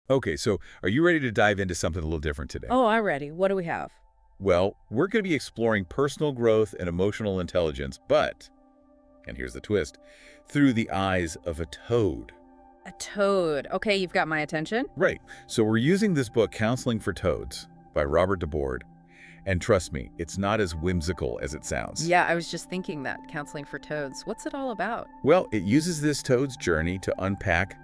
Okay, so are you ready to dive into something a little different today? Oh, I'm ready. What do we have? Well, we're going to be exploring personal growth and emotional intelligence, but, and here's the twist, through the eyes of a toad. A toad. Okay, you've got my attention. Right. So we're using this book, Counselling for Toads, by Robert DeBoard. And trust me, it's not as whimsical as it sounds. Yeah, I was just thinking that. Counseling for toads. What's it all about? Well, it uses this toad's journey to unpack,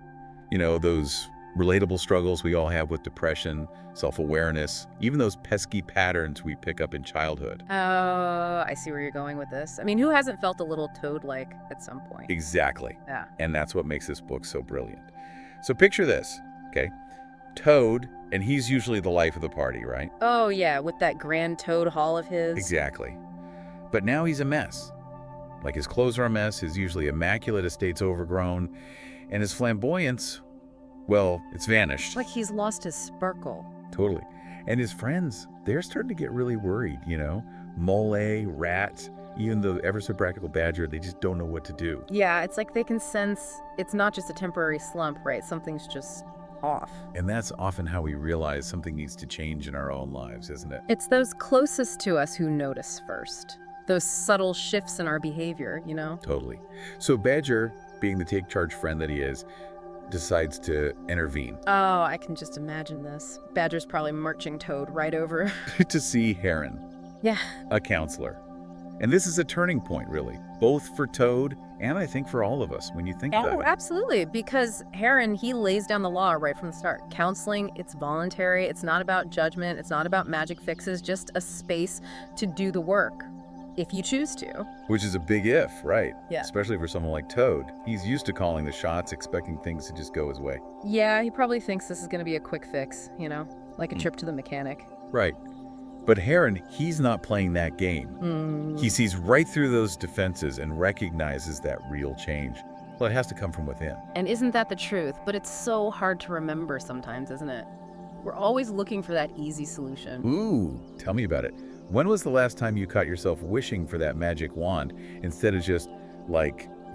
those relatable struggles we all have with depression, self-awareness, even those pesky patterns we pick up in childhood. Oh, I see where you're going with this. I mean, who hasn't felt a little toad-like at some point? Exactly. Yeah. And that's what makes this book so brilliant. So picture this, okay? Toad, and he's usually the life of the party, right? Oh, yeah, with that grand toad hall of his. Exactly. But now he's a mess. Like his clothes are a mess, his usually immaculate estate's overgrown, and his flamboyance, well, it's vanished. Like he's lost his sparkle. Totally. And his friends, they're starting to get really worried. Mole, rat, even the ever-so-practical badger, they just don't know what to do. Yeah, it's like they can sense it's not just a temporary slump, right? Something's just off. And that's often how we realize something needs to change in our own lives, isn't it? It's those closest to us who notice first. Those subtle shifts in our behavior. Totally. So Badger, being the take-charge friend that he is, decides to intervene Oh, I can just imagine this. Badger's probably marching Toad right over. to see Heron, Yeah. a counselor. And this is a turning point, really, both for Toad and I think for all of us when you think about Oh, it. absolutely. Because Heron, he lays down the law right from the start. Counseling, it's voluntary. It's not about judgment. It's not about magic fixes, just a space to do the work if you choose to. Which is a big if, right? Yeah. Especially for someone like Toad. He's used to calling the shots, expecting things to just go his way. Yeah, he probably thinks this is going to be a quick fix, like a trip to the mechanic. Right. But Heron, he's not playing that game. He sees right through those defenses and recognizes that real change. Well, it has to come from within. And isn't that the truth? But it's so hard to remember sometimes, isn't it? We're always looking for that easy solution. Ooh, tell me about it. When was the last time you caught yourself wishing for that magic wand instead of just,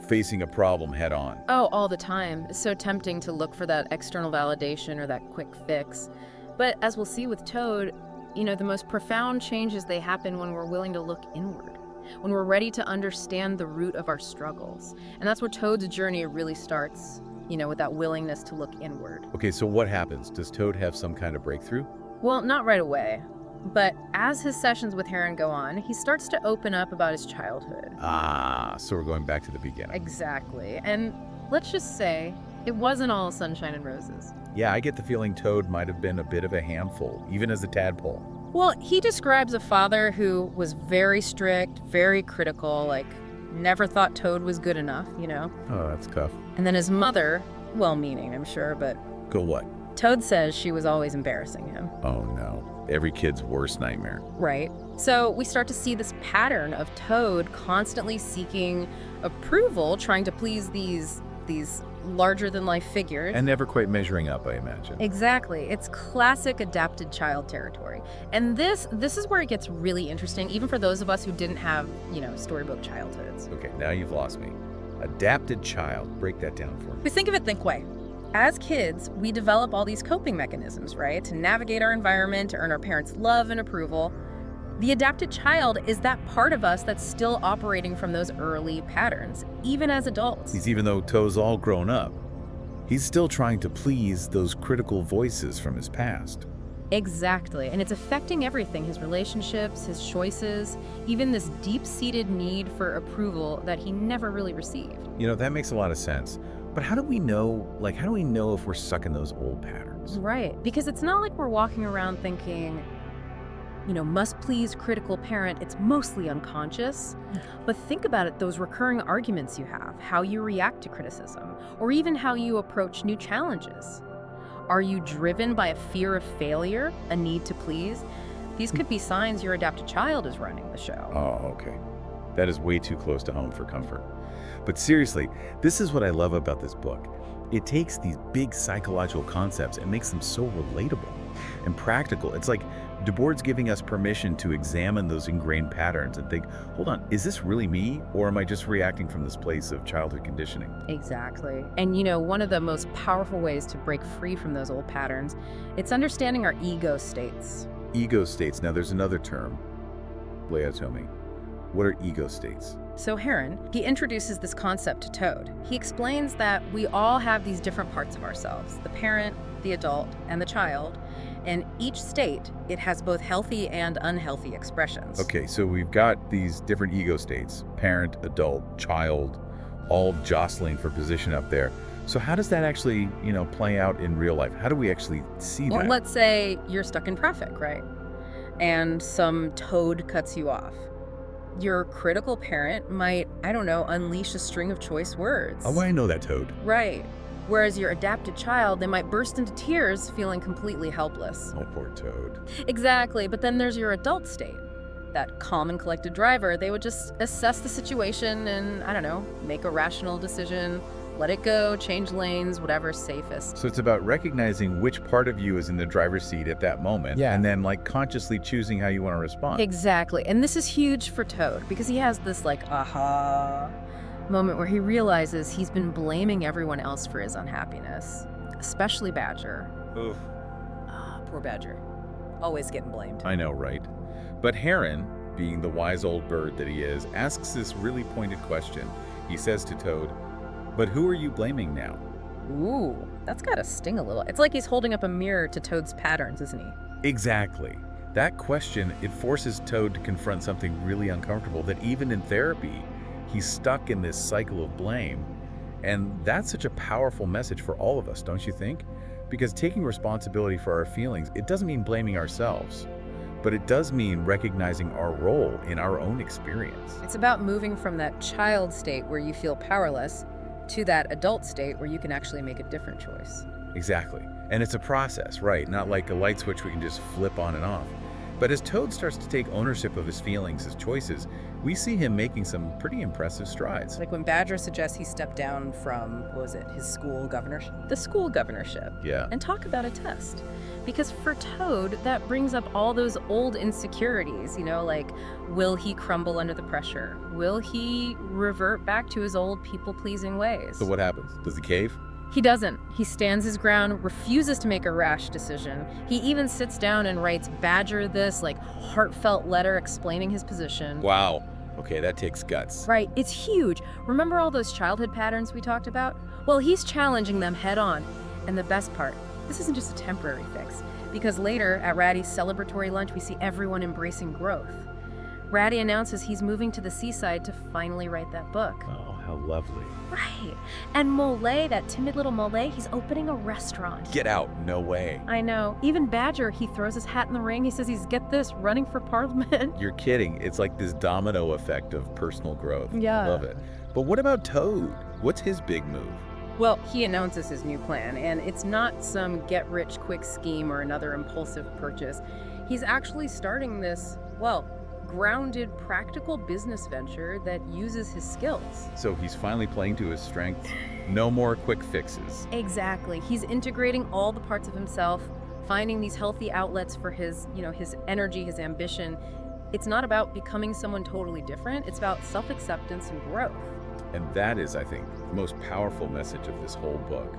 facing a problem head on? Oh, all the time. It's so tempting to look for that external validation or that quick fix. But as we'll see with Toad, the most profound changes, they happen when we're willing to look inward, when we're ready to understand the root of our struggles. And that's where Toad's journey really starts, with that willingness to look inward. Okay, so what happens? Does Toad have some kind of breakthrough? Well, not right away. But as his sessions with Heron go on, he starts to open up about his childhood. Ah, so we're going back to the beginning. Exactly. And let's just say it wasn't all sunshine and roses. Yeah, I get the feeling Toad might have been a bit of a handful, even as a tadpole. Well, he describes a father who was very strict, very critical, never thought Toad was good enough. Oh, that's tough. And then his mother, well-meaning, I'm sure, but Go what? Toad says she was always embarrassing him. Oh no. Every kid's worst nightmare. Right. So we start to see this pattern of Toad constantly seeking approval, trying to please these larger-than-life figures. And never quite measuring up, I imagine. Exactly. It's classic adapted child territory. And this is where it gets really interesting, even for those of us who didn't have, storybook childhoods. Okay, now you've lost me. Adapted child. Break that down for me. We think of it think way. As kids, we develop all these coping mechanisms, right? To navigate our environment, to earn our parents' love and approval. The adapted child is that part of us that's still operating from those early patterns, even as adults. Even though Toad's all grown up, he's still trying to please those critical voices from his past. Exactly. And it's affecting everything, his relationships, his choices, even this deep-seated need for approval that he never really received. That makes a lot of sense. But how do we know if we're stuck in those old patterns? Right. Because it's not like we're walking around thinking, must please critical parent. It's mostly unconscious. But think about it, those recurring arguments you have, how you react to criticism, or even how you approach new challenges. Are you driven by a fear of failure, a need to please? These could be signs your adapted child is running the show. Oh, okay. That is way too close to home for comfort. But seriously, this is what I love about this book. It takes these big psychological concepts and makes them so relatable. and practical. It's like DeBoard's giving us permission to examine those ingrained patterns and think, hold on, is this really me? Or am I just reacting from this place of childhood conditioning? Exactly. And one of the most powerful ways to break free from those old patterns, it's understanding our ego states. Ego states. Now, there's another term. Lay out to me. What are ego states? So Heron, he introduces this concept to Toad. He explains that we all have these different parts of ourselves, the parent, the adult, and the child. And each state, it has both healthy and unhealthy expressions. Okay, so we've got these different ego states, parent, adult, child, all jostling for position up there. So how does that actually, play out in real life? How do we actually see Well, that? let's say you're stuck in traffic, right? And some toad cuts you off. Your critical parent might, unleash a string of choice words. Oh, I know that, Toad. Right. Whereas your adapted child, they might burst into tears, feeling completely helpless. Oh, poor Toad. Exactly, but then there's your adult state. That calm and collected driver, they would just assess the situation and, make a rational decision, let it go, change lanes, whatever's safest. So it's about recognizing which part of you is in the driver's seat at that moment, Yeah. and then consciously choosing how you want to respond. Exactly, and this is huge for Toad because he has this aha moment where he realizes he's been blaming everyone else for his unhappiness, especially Badger. Oof. Poor Badger. Always getting blamed. I know, right? But Heron, being the wise old bird that he is, asks this really pointed question. He says to Toad, "But who are you blaming now?" Ooh, that's gotta sting a little. It's like he's holding up a mirror to Toad's patterns, isn't he? Exactly. That question, it forces Toad to confront something really uncomfortable, that even in therapy, he's stuck in this cycle of blame. And that's such a powerful message for all of us, don't you think? Because taking responsibility for our feelings, it doesn't mean blaming ourselves, but it does mean recognizing our role in our own experience. It's about moving from that child state where you feel powerless to that adult state where you can actually make a different choice. Exactly. And it's a process, right? Not like a light switch we can just flip on and off. But as Toad starts to take ownership of his feelings, his choices, we see him making some pretty impressive strides. Like when Badger suggests he step down from, his school governorship? The school governorship. Yeah. And talk about a test. Because for Toad, that brings up all those old insecurities, like, will he crumble under the pressure? Will he revert back to his old people-pleasing ways? So what happens? Does he cave? He doesn't. He stands his ground, refuses to make a rash decision. He even sits down and writes Badger this, heartfelt letter explaining his position. Wow. Okay, that takes guts. Right, it's huge. Remember all those childhood patterns we talked about? Well, he's challenging them head on. And the best part, this isn't just a temporary fix, because later at Ratty's celebratory lunch, we see everyone embracing growth. Ratty announces he's moving to the seaside to finally write that book. Oh, how lovely. Right. And Mole, that timid little Mole, he's opening a restaurant. Get out. No way. I know. Even Badger, he throws his hat in the ring. He says he's, get this, running for parliament. You're kidding. It's like this domino effect of personal growth. Yeah. Love it. But what about Toad? What's his big move? Well, he announces his new plan, and it's not some get-rich-quick scheme or another impulsive purchase. He's actually starting this, grounded, practical business venture that uses his skills. So he's finally playing to his strengths. No more quick fixes. Exactly. He's integrating all the parts of himself, finding these healthy outlets for his, his energy, his ambition. It's not about becoming someone totally different. It's about self-acceptance and growth. And that is, I think, the most powerful message of this whole book.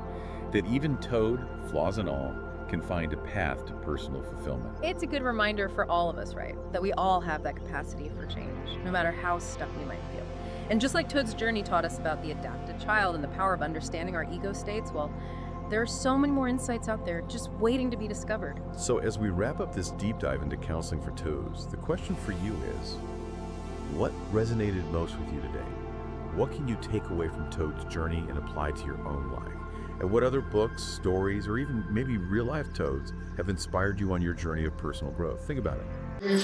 That even Toad, flaws and all, can find a path to personal fulfillment. It's a good reminder for all of us, right? That we all have that capacity for change, no matter how stuck we might feel. And just like Toad's journey taught us about the adapted child and the power of understanding our ego states, there are so many more insights out there just waiting to be discovered. So as we wrap up this deep dive into counseling for toads, the question for you is, what resonated most with you today? What can you take away from Toad's journey and apply to your own life? And what other books, stories, or even maybe real-life toads have inspired you on your journey of personal growth? Think about it.